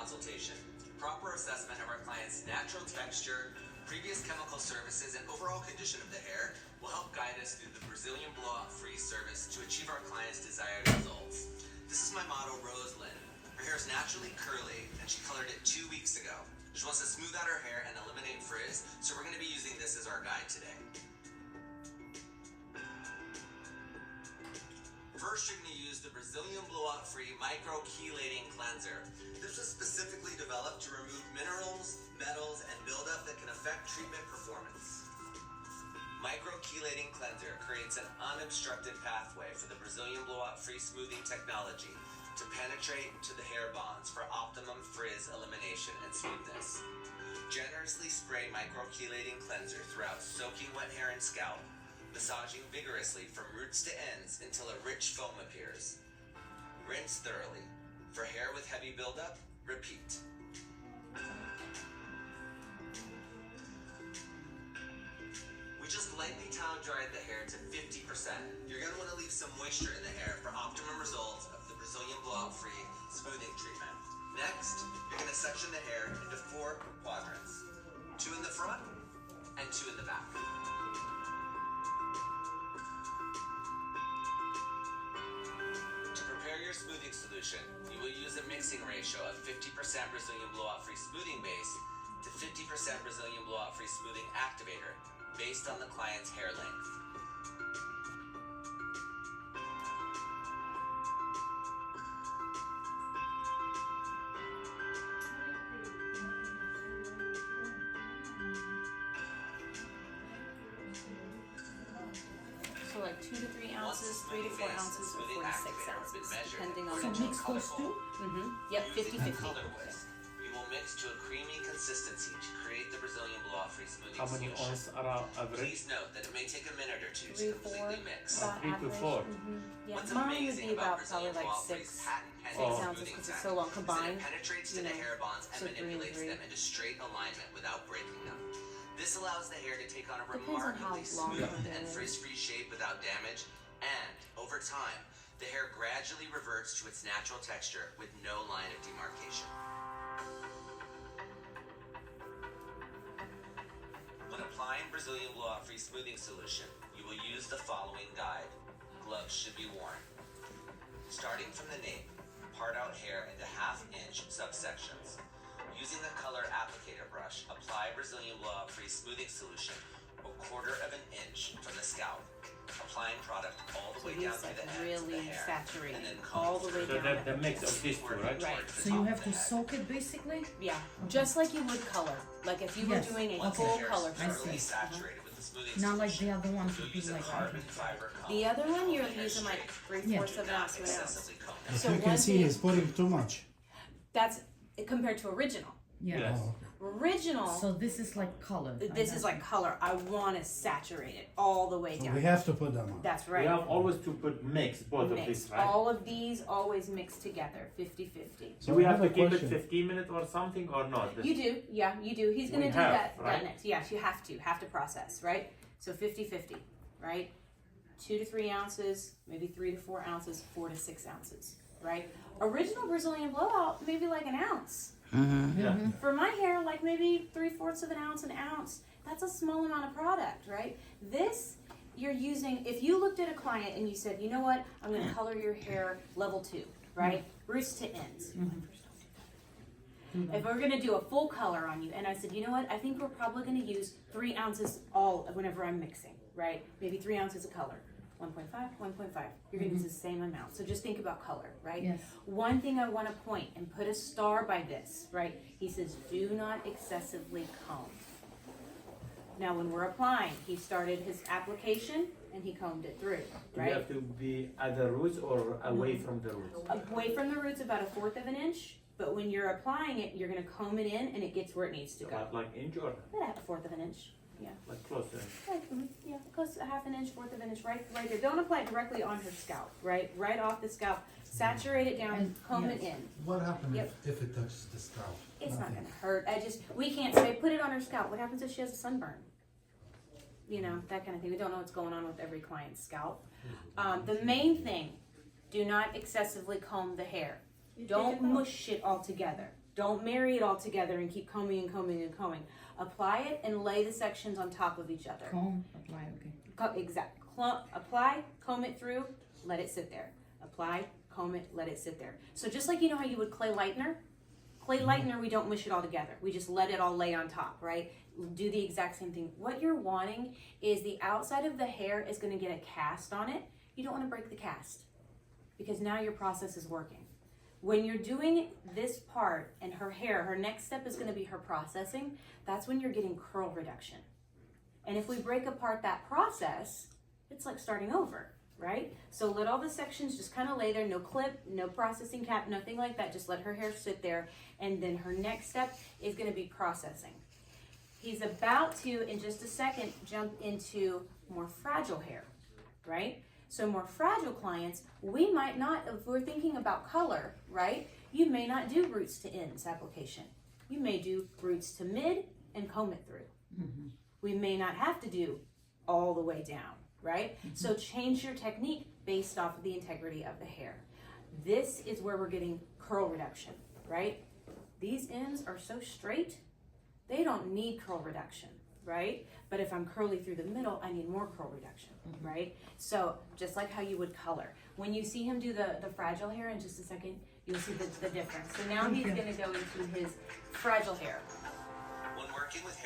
consultation. Proper assessment of our client's natural texture, previous chemical services, and overall condition of the hair will help guide us through the Brazilian blowout-free service to achieve our client's desired results. This is my model, Rosalind. Her hair is naturally curly, and she colored it 2 weeks ago. She wants to smooth out her hair and eliminate frizz, so we're going to be using this as our guide today. First, you're going to use the Brazilian blowout-free micro chelating cleanser. This was specifically developed to remove minerals, metals, and buildup that can affect treatment performance. Micro chelating cleanser creates an unobstructed pathway for the Brazilian blowout-free smoothing technology to penetrate to the hair bonds for optimum frizz elimination and smoothness. Generously spray micro chelating cleanser throughout soaking wet hair and scalp, massaging vigorously from roots to ends until a rich foam appears. Rinse thoroughly. For hair with heavy buildup, repeat. We just lightly towel dried the hair to 50%. You're going to want to leave some moisture in the hair for optimum results of the Brazilian blowout-free smoothing treatment. Next, you're going to section the hair into 4 quadrants. 2 in the front and 2 in the back. Smoothing solution, you will use a mixing ratio of 50% Brazilian blowout-free smoothing base to 50% Brazilian blowout-free smoothing activator based on the client's hair length. So like 2 to 3 ounces, 3 to 4 ounces, or 4 to 6 ounces, depending on So the mix those two? Yep, Using 50-50. a color whisk, we will mix to a creamy consistency to create the Brazilian blowout-free smoothing How many solution. ounces are average? Please note that it may take a minute or 2 3, to 4, completely mix. about 3 to average. 4. Yeah, What's mine would amazing be about Brazilian probably like blowout-free's 6 patent-pending ounces smoothing because tech it's so long is that combined. it penetrates to you the know, hair bonds and so 3 and manipulates 3. them into straight alignment without breaking them. This allows the hair to take on a Depends on how remarkably long smooth the hair and is. frizz-free shape without damage, and over time, the hair gradually reverts to its natural texture with no line of demarcation. When applying Brazilian blowout-free smoothing solution, you will use the following guide. Gloves should be worn. Starting from the nape, part out hair into half-inch subsections. Using the color applicator brush, apply Brazilian blowout-free smoothing solution a 1/4 of an inch from the scalp. Applying product all the So way down he's to like the ends of the really hair, saturated and then all the way So down. that the mix of these two, right? Right. So you have to soak it basically? Yeah, just like you would color. Like if you were Yes, doing a Once full the hair color is treatment. thoroughly saturated with the smoothing Not like solution, the other ones you'll would be use a like carbon fiber comb. The other one, you're to comb the hair using like straight. 3/4 of an Not ounce to an ounce. excessively comb the As So you one can see, thing- he's putting too much. That's compared to original. Yeah. Yes. Oh, okay. Original, So this is like color. this is like color. I want to saturate it all the way So down. we have to put them on. That's We right. have always to put mix both of Mix. these, right? All of these always mix together, 50-50. Do we I have to a keep it question. 15 minutes or something or not? This- You do, yeah, you do. He's gonna We do have, that right? next. Yes, you have to process, right? So 50-50, right? 2 to 3 ounces, maybe 3 to 4 ounces, 4 to 6 ounces, right? Original Brazilian blowout, maybe like an ounce. Yeah. For my hair, like maybe 3/4 of an ounce. That's a small amount of product, right? This, you're using, if you looked at a client and you said, you know what, I'm gonna color your hair level 2, right? Roots to ends. If we're gonna do a full color on you, and I said, you know what, I think we're probably gonna use 3 ounces all whenever I'm mixing, right? Maybe 3 ounces of color. 1.5, 1.5. You're gonna use the same amount. So just think about color, right? Yes. One thing I want to point and put a star by this, right? He says, do not excessively comb. Now, when we're applying, he started his application and he combed it through, Do we right? have to be at the roots or away from the roots? Away from the roots about 1/4 of an inch, but when you're applying it, you're going to comb it in and it gets where it needs to go. About like inch or About 1/4 of an inch. like closer? Like, yeah, close to 1/2 an inch, 1/4 of an inch, right there. Don't apply it directly on her scalp, right? Right off the scalp. Saturate it down, And- comb yes. it in. What happens Yep. if it touches the scalp? It's not gonna hurt. We can't say put it on her scalp. What happens if she has a sunburn? You know, that kind of thing. We don't know what's going on with every client's scalp. The main thing, do not excessively comb the hair. Don't mush it all together. Don't marry it all together and keep combing and combing and combing. Apply it and lay the sections on top of each other. Comb, apply, okay. Apply, comb it through, let it sit there. Apply, comb it, let it sit there. So just like you know how you would clay lightener? Clay lightener, we don't mush it all together. We just let it all lay on top, right? Do the exact same thing. What you're wanting is the outside of the hair is gonna get a cast on it. You don't wanna break the cast because now your process is working. When you're doing this part and her hair, her next step is gonna be her processing. That's when you're getting curl reduction. And if we break apart that process, it's like starting over, right? So let all the sections just kind of lay there, no clip, no processing cap, nothing like that. Just let her hair sit there. And then her next step is gonna be processing. He's about to, in just a second, jump into more fragile hair, right? So more fragile clients, we might not, if we're thinking about color, right? You may not do roots to ends application. You may do roots to mid and comb it through. Mm-hmm. We may not have to do all the way down, right? Mm-hmm. So change your technique based off of the integrity of the hair. This is where we're getting curl reduction, right? These ends are so straight, they don't need curl reduction, right? But if I'm curly through the middle, I need more curl reduction, Mm-hmm. right? So just like how you would color. When you see him do the fragile hair in just a second, you'll see the difference. So now he's gonna go into his fragile hair. When working with hair